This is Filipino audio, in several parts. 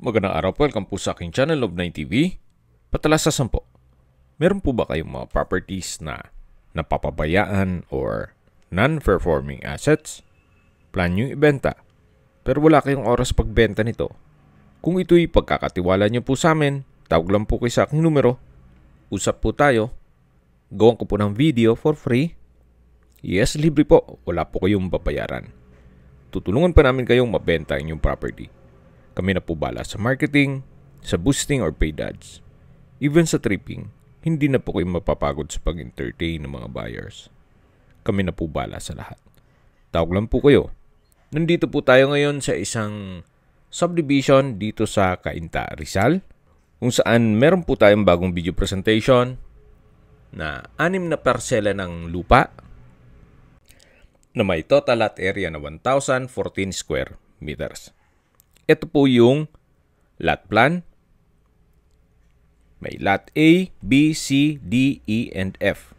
Magandang araw po, welcome po sa aking channel of 9TV. Patalasasan po, meron po ba kayong mga properties na napapabayaan or non-performing assets? Plan nyo ibenta, pero wala kayong oras pagbenta nito. Kung ito'y pagkakatiwala nyo po sa amin, tawag lang po kayo sa aking numero. Usap po tayo. Gawan ko po ng video for free. Yes, libre po. Wala po kayong babayaran. Tutulungan pa namin kayong mabenta ang inyong property. Kami na po bala sa marketing, sa boosting or paid ads. Even sa tripping, hindi na po kayo mapapagod sa pag-entertain ng mga buyers. Kami na po bala sa lahat. Tawag lang po kayo. Nandito po tayo ngayon sa isang subdivision dito sa Cainta, Rizal, kung saan meron po tayong bagong video presentation na 6 na parsela ng lupa na may total lot area na 1,014 square meters. Ito po yung lot plan. May lot A, B, C, D, E, and F.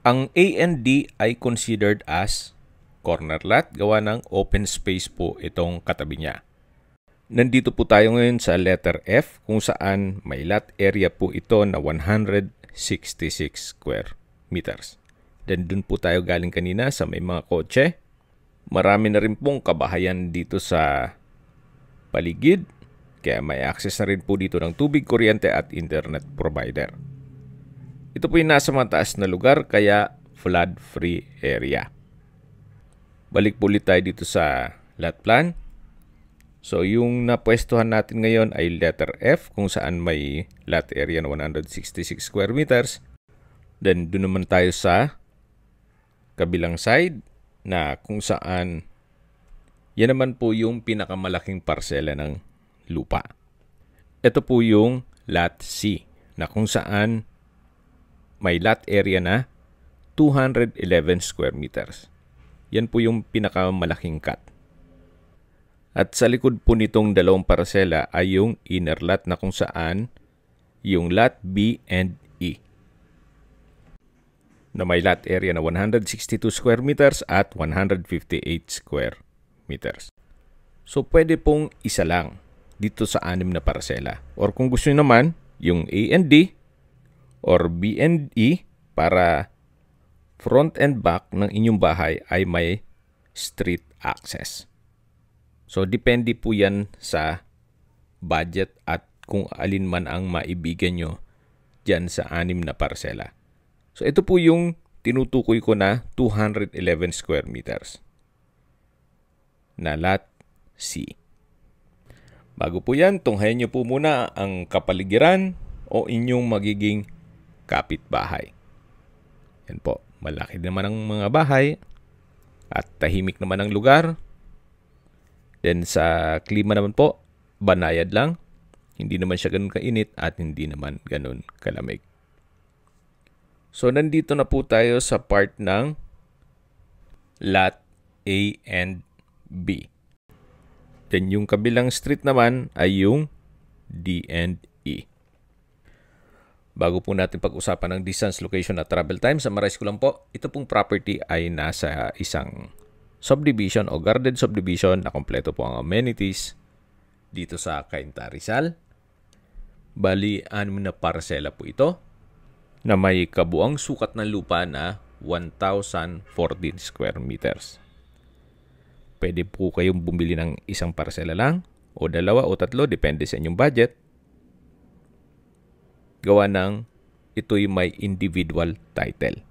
Ang A and D ay considered as corner lot. Gawa ng open space po itong katabi niya. Nandito po tayo ngayon sa letter F kung saan may lot area po ito na 166 square meters. Then dun po tayo galing kanina sa may mga kotse. Marami na rin pong kabahayan dito sa paligid, kaya may access na rin po dito ng tubig, kuryente at internet provider. Ito po yung nasa mataas na lugar, kaya flood-free area. Balik po ulit tayo dito sa lot plan. So yung napwestuhan natin ngayon ay letter F kung saan may lot area na 166 square meters. Then doon naman tayo sa kabilang side na kung saan yan naman po yung pinakamalaking parsela ng lupa. Ito po yung lot C na kung saan may lot area na 211 square meters. Yan po yung pinakamalaking cut. At sa likod po nitong dalawang parsela ay yung inner lot na kung saan yung lot B and E na may lot area na 162 square meters at 158 square meters. So, pwede pong isa lang dito sa 6 na parsela. Or kung gusto nyo naman, yung A and D or B and E para front and back ng inyong bahay ay may street access. So, depende po yan sa budget at kung alin man ang maibigan nyo dyan sa 6 na parsela. So, ito po yung tinutukoy ko na 211 square meters na lot C. Bago po yan, tunghayan nyo po muna ang kapaligiran o inyong magiging kapitbahay. Yan po, malaki naman ang mga bahay at tahimik naman ang lugar. Then sa klima naman po, banayad lang. Hindi naman siya ganun kainit at hindi naman ganun kalamig. So, nandito na po tayo sa part ng lot A and B. Then, yung kabilang street naman ay yung D and E. Bago po natin pag-usapan ng distance, location at travel time, summarize ko lang po, ito pong property ay nasa isang subdivision o guarded subdivision na kompleto po ang amenities dito sa Cainta, Rizal. Bali, 6 na parsela po ito na may kabuang sukat ng lupa na 1,014 square meters. Pwede po kayong bumili ng isang parsela lang o 2 o 3, depende sa inyong budget. Gawa ng ito'y may individual title.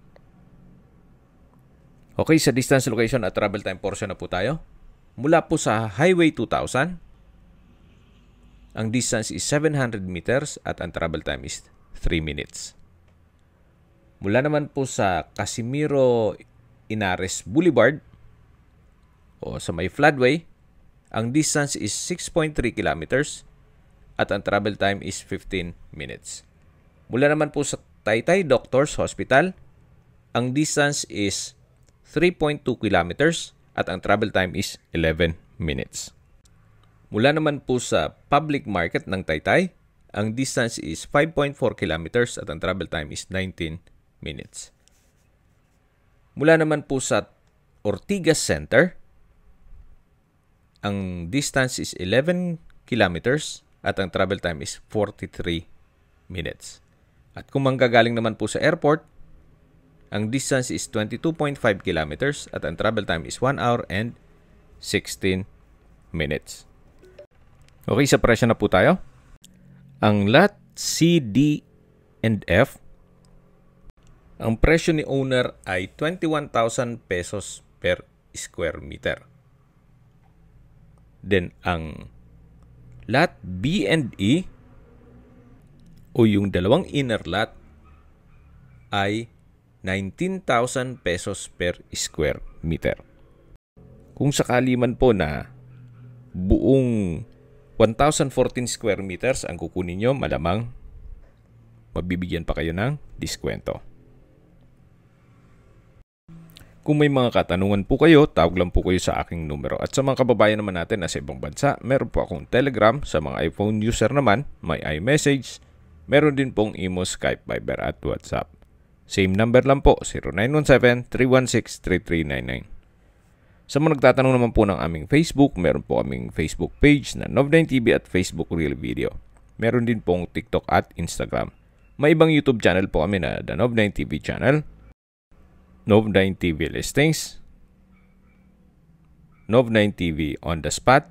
Okay, sa distance, location at travel time portion na po tayo. Mula po sa Highway 2000, ang distance is 700 meters at ang travel time is 3 minutes. Mula naman po sa Casimiro Inares Boulevard o sa may floodway, ang distance is 6.3 kilometers at ang travel time is 15 minutes. Mula naman po sa Taytay Doctors Hospital, ang distance is 3.2 kilometers at ang travel time is 11 minutes. Mula naman po sa public market ng Taytay, ang distance is 5.4 kilometers at ang travel time is 19 minutes. Mula naman po sa Ortigas Center, ang distance is 11 kilometers at ang travel time is 43 minutes. At kung manggagaling naman po sa airport, ang distance is 22.5 kilometers at ang travel time is 1 hour and 16 minutes. Okay, sa presyo na po tayo. Ang lot C, D, and F, ang presyo ni owner ay 21,000 pesos per square meter. Then, ang lot B and E, o yung dalawang inner lot, ay 19,000 pesos per square meter. Kung sakali man po na buong 1,014 square meters ang kukunin nyo, malamang mabibigyan pa kayo ng diskwento. Kung may mga katanungan po kayo, tawag lang po kayo sa aking numero. At sa mga kababayan naman natin na sa ibang bansa, meron po akong Telegram. Sa mga iPhone user naman, may iMessage. Meron din pong Imo, Skype, Viber at WhatsApp. Same number lang po, 0917-316-3399. Sa mga nagtatanong naman po ng aming Facebook, meron po aming Facebook page na Nov9TV at Facebook Real Video. Meron din pong TikTok at Instagram. May ibang YouTube channel po kami na The Nov9TV Channel, Nov9TV Listings, Nov9TV On The Spot,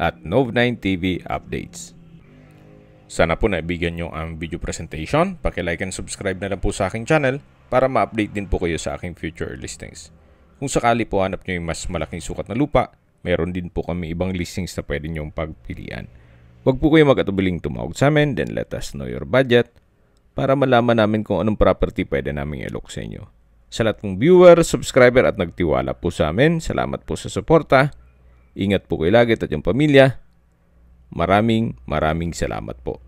at Nov9TV Updates. Sana po naibigyan nyo ang video presentation. Paki-like and subscribe na lang po sa aking channel para ma-update din po kayo sa aking future listings. Kung sakali po hanap nyo yung mas malaking sukat na lupa, meron din po kami ibang listings na pwede nyong pagpilian. Huwag po kayo mag-atubiling tumawag sa amin, then let us know your budget para malaman namin kung anong property pwede namin i-look sa inyo. Sa lahat pong viewer, subscriber at nagtiwala po sa amin, salamat po sa suporta. Ingat po kayo lagi at yung pamilya. Maraming salamat po.